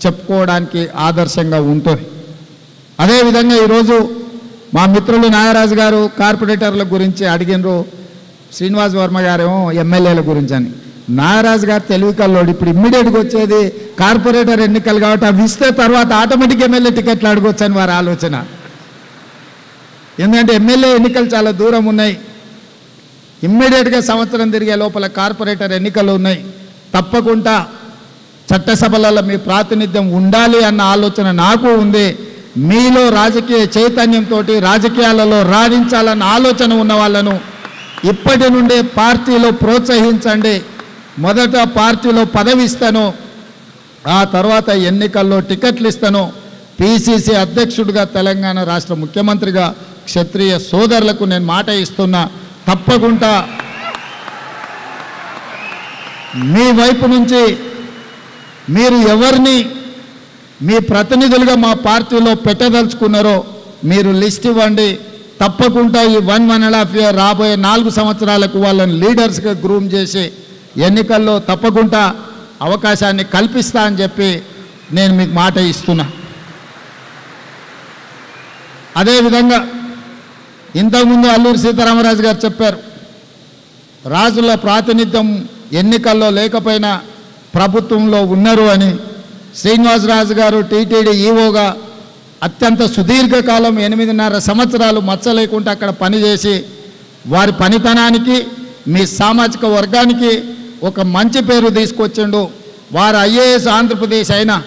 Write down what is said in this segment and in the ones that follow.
చెప్పుకోవడానికి ఆదర్శంగా ఉంటుంది. అదేవిధంగా ఈరోజు మా మిత్రులు నాగరాజు గారు కార్పొరేటర్ల గురించి అడిగినరు, శ్రీనివాస్ వర్మ గారేమో ఎమ్మెల్యేల గురించి అని. నాగరాజు గారు తెలివి కల్లోడు. ఇప్పుడు ఇమ్మీడియట్గా వచ్చేది కార్పొరేటర్ ఎన్నికలు కాబట్టి అవి ఇస్తే తర్వాత ఆటోమేటిక్ ఎమ్మెల్యే టికెట్లు అడగొచ్చు అని వారి ఆలోచన. ఎందుకంటే ఎమ్మెల్యే ఎన్నికలు చాలా దూరం ఉన్నాయి. ఇమ్మీడియట్గా సంవత్సరం తిరిగే లోపల కార్పొరేటర్ ఎన్నికలు ఉన్నాయి. తప్పకుండా చట్టసభలలో మీ ప్రాతినిధ్యం ఉండాలి అన్న ఆలోచన నాకు ఉంది. మీలో రాజకీయ చైతన్యంతో రాజకీయాలలో రాణించాలన్న ఆలోచన ఉన్న వాళ్ళను ఇప్పటి నుండే పార్టీలో ప్రోత్సహించండి. మొదట పార్టీలో పదవి ఇస్తాను, ఆ తర్వాత ఎన్నికల్లో టికెట్లు ఇస్తాను. పిసిసి అధ్యక్షుడిగా తెలంగాణ రాష్ట్ర ముఖ్యమంత్రిగా క్షత్రియ సోదరులకు నేను మాట ఇస్తున్నా. తప్పకుండా మీ వైపు నుంచి మీరు ఎవరిని మీ ప్రతినిధులుగా మా పార్టీలో పెట్టదలుచుకున్నారో మీరు లిస్ట్ ఇవ్వండి. తప్పకుండా ఈ 1.5 year రాబోయే 4 సంవత్సరాలకు వాళ్ళని లీడర్స్గా గ్రూమ్ చేసి ఎన్నికల్లో తప్పకుండా అవకాశాన్ని కల్పిస్తా అని చెప్పి నేను మీకు మాట ఇస్తున్నా. అదేవిధంగా ఇంతకుముందు అల్లూరి సీతారామరాజు గారు చెప్పారు, రాజుల ప్రాతినిధ్యం ఎన్నికల్లో లేకపోయినా ప్రభుత్వంలో ఉన్నారు అని. శ్రీనివాసరాజు గారు టీటీడీ ఈవోగా అత్యంత సుదీర్ఘకాలం 8.5 సంవత్సరాలు మచ్చ లేకుండా అక్కడ పనిచేసి వారి పనితనానికి మీ సామాజిక వర్గానికి ఒక మంచి పేరు తీసుకొచ్చిండు. వారు ఐఏఎస్ ఆంధ్రప్రదేశ్ అయినా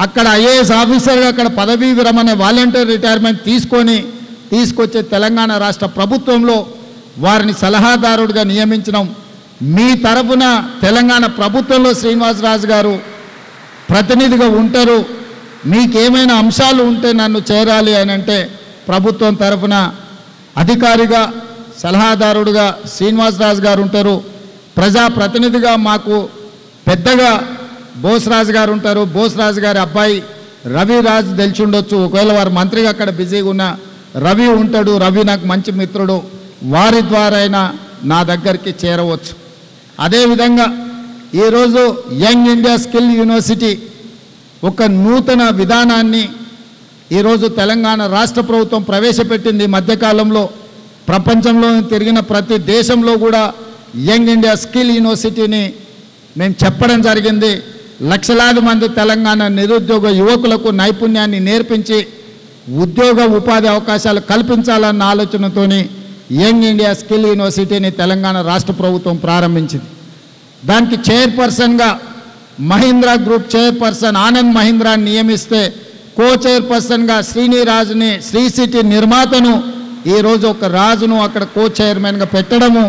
అక్కడ ఐఏఎస్ ఆఫీసర్గా అక్కడ పదవీ విరమణ వాలంటీర్ రిటైర్మెంట్ తీసుకొచ్చే తెలంగాణ రాష్ట్ర ప్రభుత్వంలో వారిని సలహాదారుడిగా నియమించడం. మీ తరఫున తెలంగాణ ప్రభుత్వంలో శ్రీనివాసరాజు గారు ప్రతినిధిగా ఉంటారు. మీకేమైనా అంశాలు ఉంటే నన్ను చేరాలి అని అంటే ప్రభుత్వం తరఫున అధికారిగా సలహాదారుడిగా శ్రీనివాసరాజు గారు ఉంటారు. ప్రజాప్రతినిధిగా మాకు పెద్దగా బోస్రాజు గారు ఉంటారు. బోస్రాజు గారి అబ్బాయి రవిరాజ్ తెలిసి ఉండొచ్చు. ఒకవేళ వారు మంత్రిగా అక్కడ బిజీగా ఉన్న రవి ఉంటాడు. రవి నాకు మంచి మిత్రుడు. వారి ద్వారా అయినా నా దగ్గరికి చేరవచ్చు. అదేవిధంగా ఈరోజు యంగ్ ఇండియా స్కిల్ యూనివర్సిటీ ఒక నూతన విధానాన్ని ఈరోజు తెలంగాణ రాష్ట్ర ప్రభుత్వం ప్రవేశపెట్టింది. మధ్యకాలంలో ప్రపంచంలో తిరిగిన ప్రతి దేశంలో కూడా యంగ్ ఇండియా స్కిల్ యూనివర్సిటీని మేము చెప్పడం జరిగింది. లక్షలాది మంది తెలంగాణ నిరుద్యోగ యువకులకు నైపుణ్యాన్ని నేర్పించి ఉద్యోగ ఉపాధి అవకాశాలు కల్పించాలన్న ఆలోచనతోని యంగ్ ఇండియా స్కిల్ యూనివర్సిటీని తెలంగాణ రాష్ట్ర ప్రభుత్వం ప్రారంభించింది. దానికి చైర్పర్సన్గా మహీంద్రా గ్రూప్ చైర్పర్సన్ ఆనంద్ మహీంద్రాని నియమిస్తే కో చైర్పర్సన్గా శ్రీనిరాజుని శ్రీ సిటీ నిర్మాతను ఈరోజు ఒక రాజును అక్కడ కో చైర్మన్గా పెట్టడము